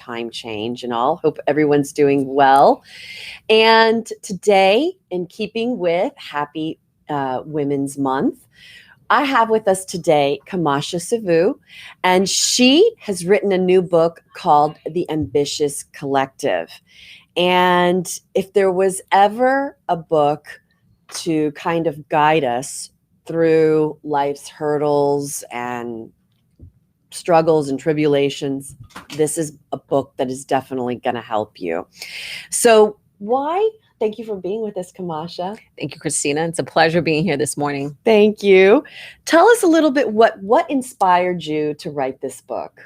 time change and all. Hope everyone's doing well. And today, in keeping with Happy Women's Month, I have with us today Camasha Cevieux, and she has written a new book called The Ambitious Collective. And if there was ever a book to kind of guide us through life's hurdles and struggles and tribulations, this is a book that is definitely going to help you. So thank you for being with us, Camasha. Thank you, Cristina. It's a pleasure being here this morning. Thank you. Tell us a little bit what inspired you to write this book.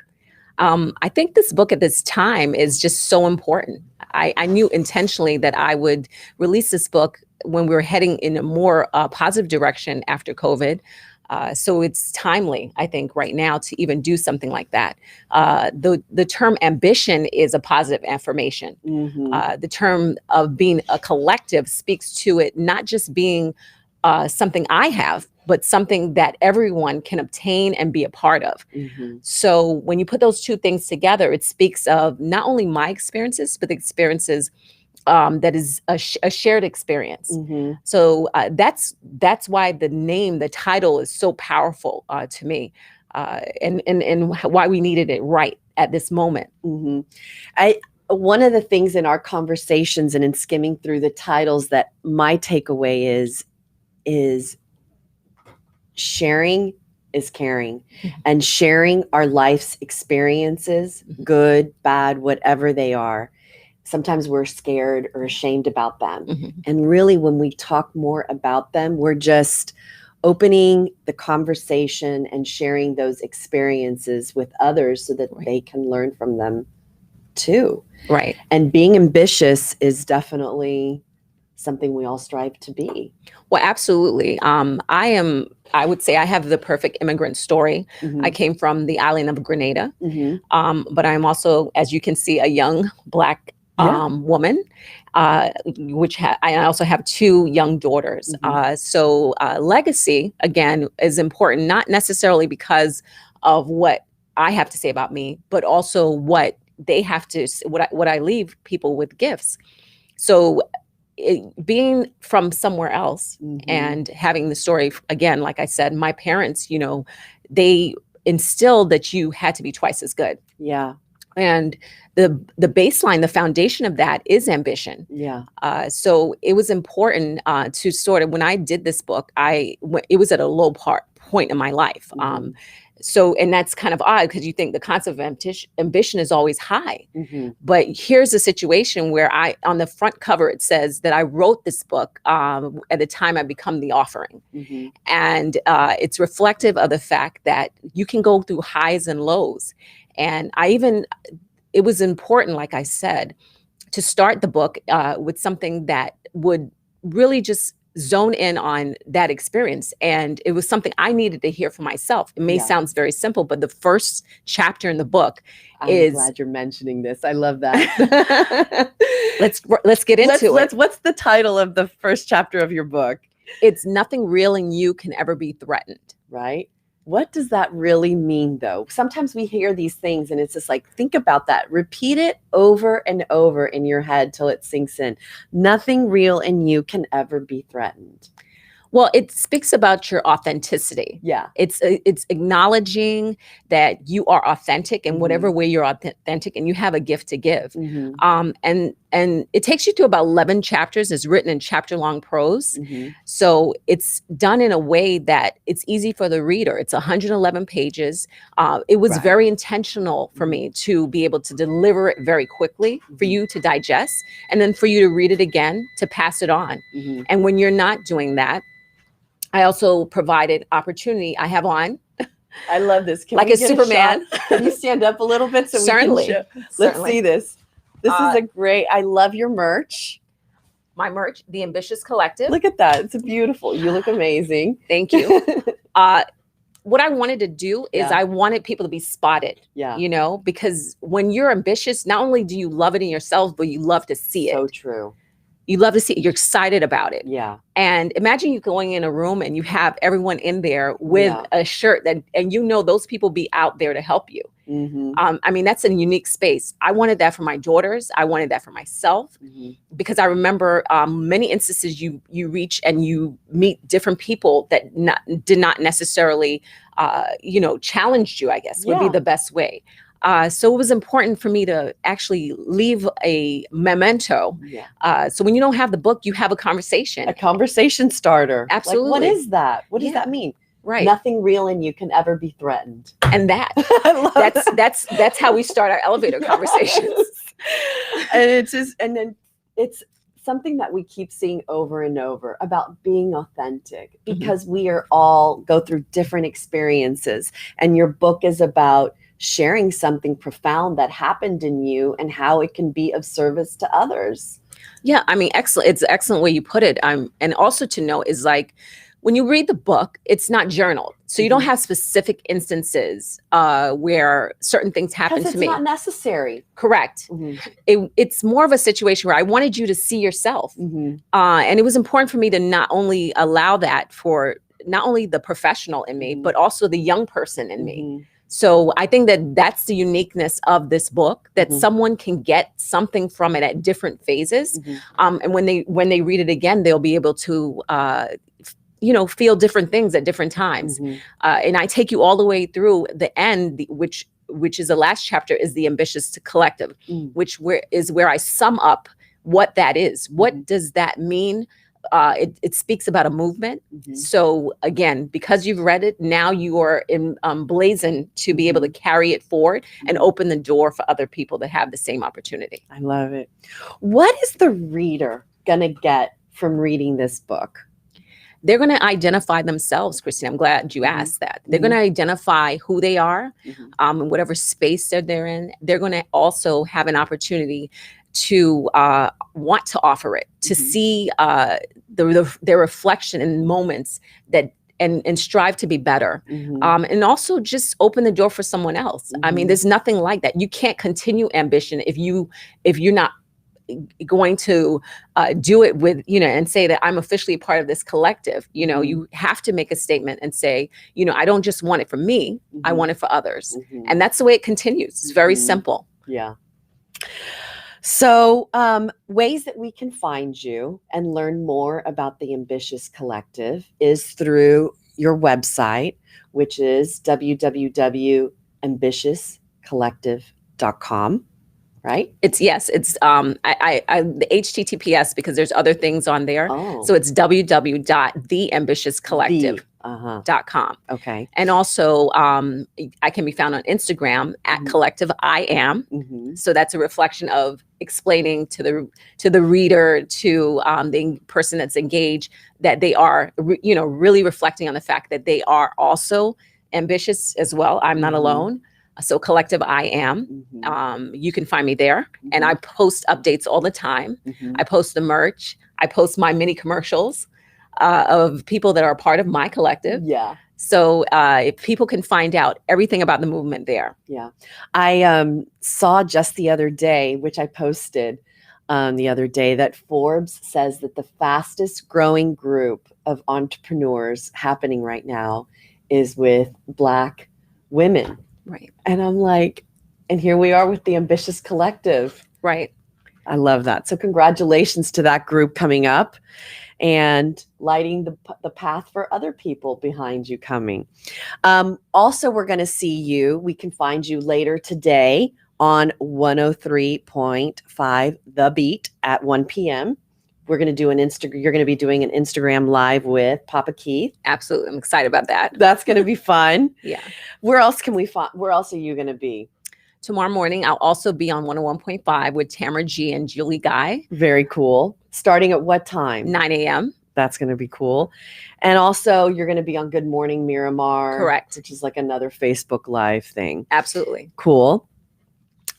I think this book at this time is just so important. I knew intentionally that I would release this book when we were heading in a more positive direction after COVID. So it's timely, I think, right now to even do something like that. The term ambition is a positive affirmation. Mm-hmm. The term of being a collective speaks to it not just being something I have, but something that everyone can obtain and be a part of. Mm-hmm. So when you put those two things together, it speaks of not only my experiences, but the experiences that is a shared experience. Mm-hmm. So that's why the title is so powerful to me, and why we needed it right at this moment. Mm-hmm. One of the things in our conversations and in skimming through the titles that my takeaway is sharing is caring, Mm-hmm. and sharing our life's experiences, Mm-hmm. good, bad, whatever they are. Sometimes we're scared or ashamed about them. Mm-hmm. And really, when we talk more about them, we're just opening the conversation and sharing those experiences with others so that Right. they can learn from them too. Right. And being ambitious is definitely something we all strive to be. Well, absolutely. I would say I have the perfect immigrant story. Mm-hmm. I came from the island of Grenada, Mm-hmm. but I'm also, as you can see, a young Black woman, which I also have two young daughters. Mm-hmm. So legacy, again, is important, not necessarily because of what I have to say about me, but also what they have to, what I leave people with gifts. So being from somewhere else Mm-hmm. and having the story, again, like I said, my parents, they instilled that you had to be twice as good. Yeah. And the baseline, the foundation of that is ambition. Yeah. So it was important to sort of, when I did this book, it was at a low point in my life. Mm-hmm. And that's kind of odd because you think the concept of ambition is always high. Mm-hmm. But here's a situation where on the front cover, it says that I wrote this book at the time I become the offering. Mm-hmm. And it's reflective of the fact that you can go through highs and lows. And it was important, like I said, to start the book with something that would really just zone in on that experience. And it was something I needed to hear for myself. It may sound very simple, but the first chapter in the book I'm glad you're mentioning this. I love that. Let's get into it. What's the title of the first chapter of your book? It's Nothing Real in You Can Ever Be Threatened. Right? What does that really mean, though? Sometimes we hear these things and it's just like, think about that. Repeat it over and over in your head till it sinks in. Nothing real in you can ever be threatened. Well, it speaks about your authenticity. Yeah. It's acknowledging that you are authentic in whatever way you're authentic, and you have a gift to give. Mm-hmm. And it takes you through about 11 chapters. It's written in chapter-long prose. Mm-hmm. So it's done in a way that it's easy for the reader. It's 111 pages. It was very intentional for me to be able to deliver it very quickly for you to digest, and then for you to read it again, to pass it on. Mm-hmm. And when you're not doing that, I also provided opportunity. I have on. I love this. Like a Superman. Can you stand up a little bit so Certainly. we can show? Let's see this. This is a great, I love your merch. My merch, The Ambitious Collective. Look at that. It's beautiful. You look amazing. Thank you. What I wanted to do is I wanted people to be spotted, because when you're ambitious, not only do you love it in yourself, but you love to see it. So true. You love to see it. You're excited about it. Yeah. And imagine you going in a room and you have everyone in there with Yeah. a shirt that, and you know those people be out there to help you. I mean, that's a unique space. I wanted that for my daughters. I wanted that for myself, because I remember many instances you reach and you meet different people that did not necessarily, challenge you, I guess would be the best way. So it was important for me to actually leave a memento. So when you don't have the book, you have a conversation. A conversation starter. Absolutely. Like, what is that? What does that mean? Right. Nothing real in you can ever be threatened. And that's how we start our elevator conversations. And it's just, and then it's something that we keep seeing over and over about being authentic, because we are all go through different experiences, and your book is about sharing something profound that happened in you and how it can be of service to others. Yeah, I mean, excellent. It's an excellent way you put it. And also to know is like, when you read the book, it's not journaled. So you don't have specific instances where certain things happen to me. Because it's not necessary. Correct. It's more of a situation where I wanted you to see yourself. And it was important for me to not only allow that for not only the professional in me, but also the young person in me. So I think that that's the uniqueness of this book, that someone can get something from it at different phases. And when they read it again, they'll be able to feel different things at different times. And I take you all the way through the end, which is the last chapter, is the Ambitious Collective, which is where I sum up what that is. What does that mean? It speaks about a movement. So again, because you've read it, now you are emblazoned to be able to carry it forward and open the door for other people to have the same opportunity. I love it. What is the reader going to get from reading this book? They're going to identify themselves, Christine. I'm glad you asked that. They're going to identify who they are, in whatever space they're in. They're going to also have an opportunity to want to offer it, to see their reflection in moments that and strive to be better, and also just open the door for someone else. I mean, there's nothing like that. You can't continue ambition if you're not going to do it with, and say that I'm officially a part of this collective. You have to make a statement and say, I don't just want it for me, I want it for others. And that's the way it continues. It's very simple. Yeah. So ways that we can find you and learn more about the Ambitious Collective is through your website, which is www.ambitiouscollective.com. Right? It's the HTTPS, because there's other things on there. So it's www.theambitiouscollective.com. Okay. And also I can be found on Instagram at Collective I Am. So that's a reflection of explaining to the reader, to the person that's engaged, that they are really reflecting on the fact that they are also ambitious as well. I'm not alone. So Collective I Am, you can find me there. And I post updates all the time. I post the merch. I post my mini commercials of people that are a part of my collective. Yeah. So if people can find out everything about the movement there. Yeah. I saw just the other day, which I posted the other day, that Forbes says that the fastest growing group of entrepreneurs happening right now is with Black women. Right. And I'm like, and here we are with the Ambitious Collective. Right. I love that. So congratulations to that group coming up and lighting the path for other people behind you coming. Also, we're going to see you. We can find you later today on 103.5 The Beat at 1 p.m. We're going to do you're going to be doing an Instagram live with Papa Keith. Absolutely. I'm excited about that. That's going to be fun. Yeah. Where else are you going to be? Tomorrow morning, I'll also be on 101.5 with Tamara G and Julie Guy. Very cool. Starting at what time? 9 a.m. That's going to be cool. And also you're going to be on Good Morning Miramar. Correct. Which is like another Facebook Live thing. Absolutely. Cool.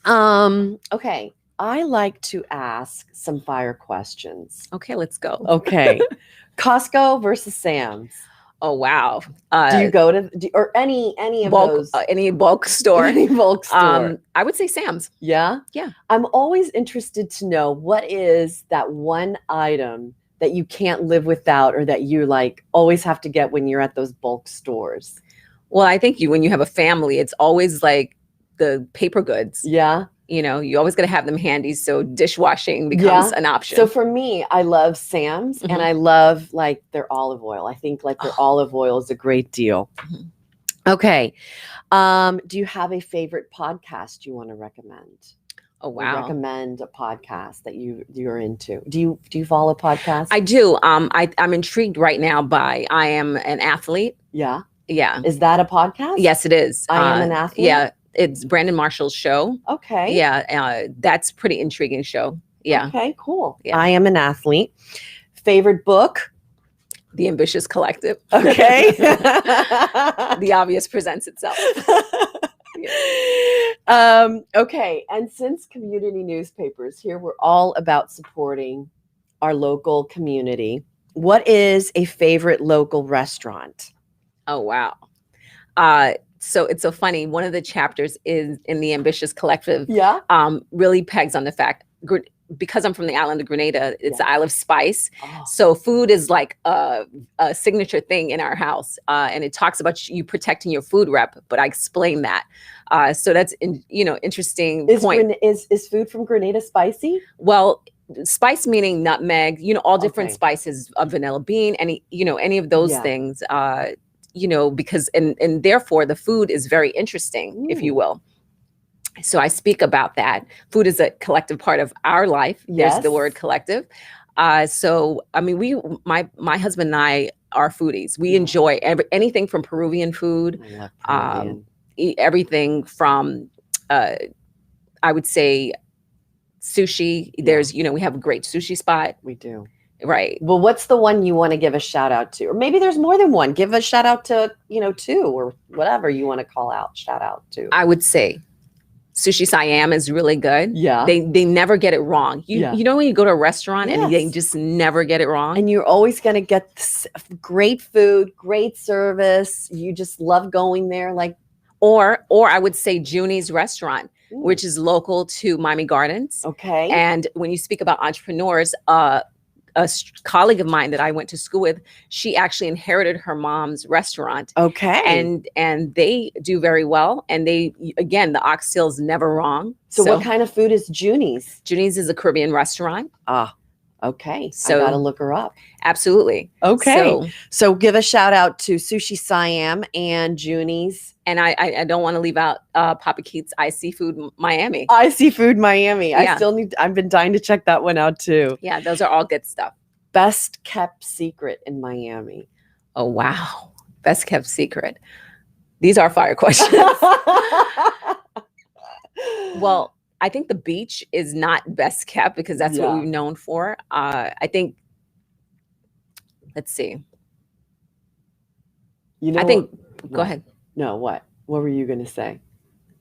Okay. I like to ask some fire questions. Okay, let's go. Okay. Costco versus Sam's. Oh, wow. Do you go to or any of those any bulk store? any bulk store? I would say Sam's. Yeah. Yeah. I'm always interested to know what is that one item that you can't live without or that you like always have to get when you're at those bulk stores. Well, I think when you have a family, it's always like the paper goods. Yeah. You know, you always got to have them handy. So dishwashing becomes an option. So for me, I love Sam's and I love like their olive oil. I think like their olive oil is a great deal. Okay. Do you have a favorite podcast you want to recommend? Oh, wow. Recommend a podcast that you're into. Do you follow podcasts? I do. I'm intrigued right now by I Am an Athlete. Yeah. Yeah. Is that a podcast? Yes, it is. I Am an Athlete? Yeah. It's Brandon Marshall's show. Okay. Yeah. That's pretty intriguing show. Yeah. Okay, cool. Yeah. I Am an Athlete. Favorite book? The Ambitious Collective. Okay. The obvious presents itself. Okay. And since community newspapers here, we're all about supporting our local community. What is a favorite local restaurant? Oh, wow. So it's so funny. One of the chapters is in the Ambitious Collective. Yeah. Really pegs on the fact, because I'm from the island of Grenada, it's the Isle of Spice. Oh. So food is like a signature thing in our house. And it talks about you protecting your food rep, but I explain that. So that's, interesting point. Is food from Grenada spicy? Well, spice meaning nutmeg, all different spices of vanilla bean, any of those things, because, and therefore the food is very interesting, if you will. So I speak about that. Food is a collective part of our life. There's the word collective. So, I mean, my husband and I are foodies. We enjoy anything from Peruvian food, I love Peruvian. everything from, I would say, sushi. There's, we have a great sushi spot. We do. Right. Well, what's the one you want to give a shout out to? Or maybe there's more than one. Give a shout out to, two or whatever you want to call out, shout out to. I would say Sushi Siam is really good. Yeah. They never get it wrong. You know when you go to a restaurant and they just never get it wrong? And you're always going to get this great food, great service. You just love going there. Like, or I would say Junie's Restaurant, which is local to Miami Gardens. Okay. And when you speak about entrepreneurs, a colleague of mine that I went to school with, she actually inherited her mom's restaurant. Okay. And they do very well. And again, the oxtail's never wrong. So what kind of food is Junie's? Junie's is a Caribbean restaurant. Okay. So I got to look her up. Absolutely. Okay. So give a shout out to Sushi Siam and Junie's. And I don't want to leave out Papa Keith's Seafood Miami. Seafood Miami. Yeah. I've been dying to check that one out too. Yeah, those are all good stuff. Best kept secret in Miami. Oh, wow. Best kept secret. These are fire questions. Well, I think the beach is not best kept because that's what we're known for. I think, let's see. Go ahead. No, what? What were you going to say?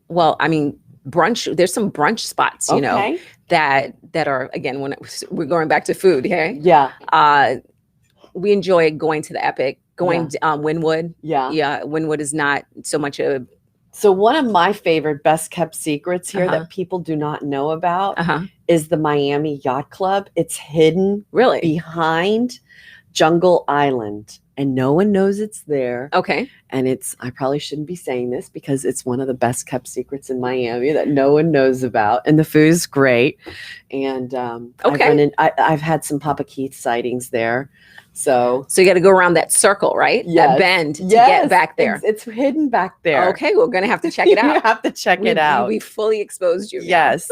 Well, I mean, brunch, there's some brunch spots, that are, again, when we're going back to food, okay? Yeah. We enjoy going to the Epic, going to Wynwood. Yeah. Yeah, Wynwood is not so much a... So one of my favorite best kept secrets here that people do not know about is the Miami Yacht Club. It's hidden behind Jungle Island. And no one knows it's there. Okay. And I probably shouldn't be saying this because it's one of the best kept secrets in Miami that no one knows about. And the food's great. And I've had some Papa Keith sightings there. So you got to go around that circle, right? Yes. That bend to get back there. It's hidden back there. Okay, we're going to have to check it out. You have to check it out. We fully exposed you. Yes.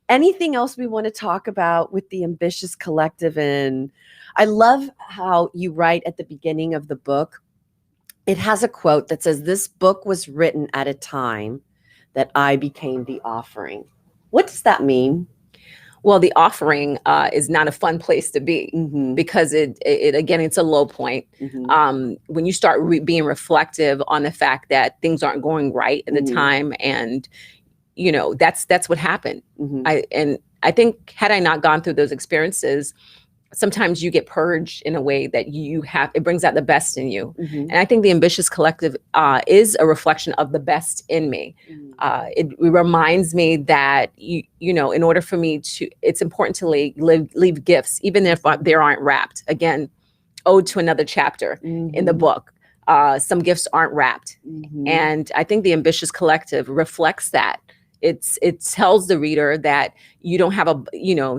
Anything else we want to talk about with the Ambitious Collective? And I love how you write at the beginning of the book. It has a quote that says, "This book was written at a time that I became the offering." What does that mean? Well, the offering is not a fun place to be because it again, it's a low point. When you start being reflective on the fact that things aren't going right at the time, and that's what happened. I think had I not gone through those experiences, sometimes you get purged in a way that it brings out the best in you. Mhm. And I think the Ambitious Collective is a reflection of the best in me. It reminds me that, in order for me it's important to leave gifts, even if they aren't wrapped. Again, ode to another chapter in the book. Some gifts aren't wrapped. And I think the Ambitious Collective reflects that. It tells the reader that you don't have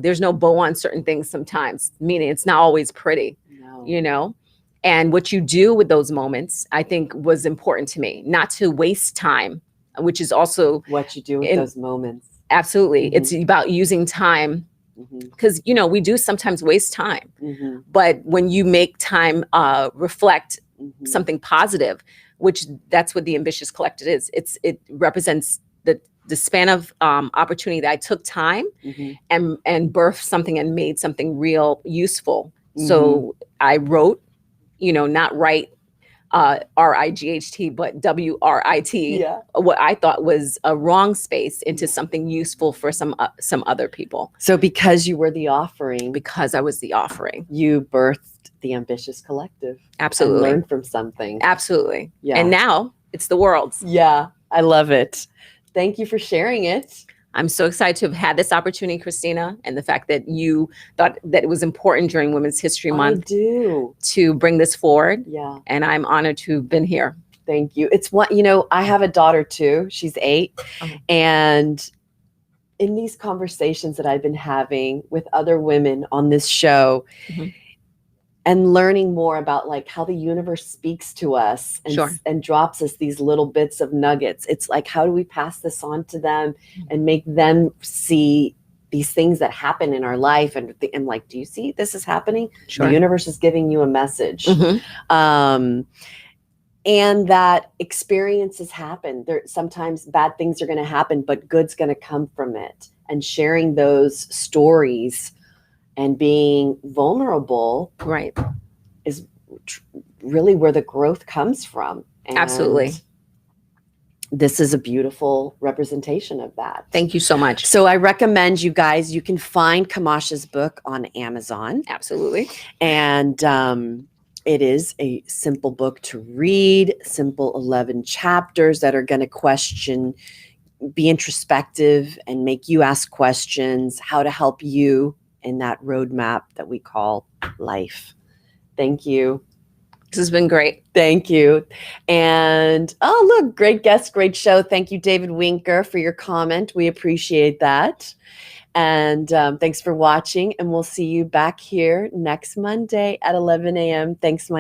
there's no bow on certain things sometimes, meaning it's not always pretty, and what you do with those moments, I think, was important to me, not to waste time, which is also what you do with those moments. Absolutely. It's about using time, because, we do sometimes waste time, but when you make time reflect something positive, which that's what the Ambitious Collective is. It represents the span of opportunity that I took time and birthed something and made something real useful. So I wrote, not write RIGHT, but WRIT, what I thought was a wrong space into something useful for some other people. So because you were the offering. Because I was the offering. You birthed the Ambitious Collective. Absolutely. And learned from something. Absolutely. Yeah. And now it's the world's. Yeah, I love it. Thank you for sharing it. I'm so excited to have had this opportunity, Cristina, and the fact that you thought that it was important during Women's History Month to bring this forward. Yeah. And I'm honored to have been here. Thank you. It's what, I have a daughter too. She's 8. And in these conversations that I've been having with other women on this show, and learning more about like how the universe speaks to us and drops us these little bits of nuggets. It's like, how do we pass this on to them and make them see these things that happen in our life? And like, do you see this is happening? The universe is giving you a message. And that experiences happen. Sometimes bad things are going to happen, but good's going to come from it. And sharing those stories and being vulnerable is really where the growth comes from. And absolutely. This is a beautiful representation of that. Thank you so much. So I recommend you guys, you can find Camasha's book on Amazon. Absolutely. And it is a simple book to read, simple 11 chapters that are going to be introspective and make you ask questions, how to help you in that roadmap that we call life. Thank you. This has been great. Thank you. And look, great guest, great show. Thank you, David Winker, for your comment. We appreciate that. And thanks for watching. And we'll see you back here next Monday at 11 a.m. Thanks, Mike.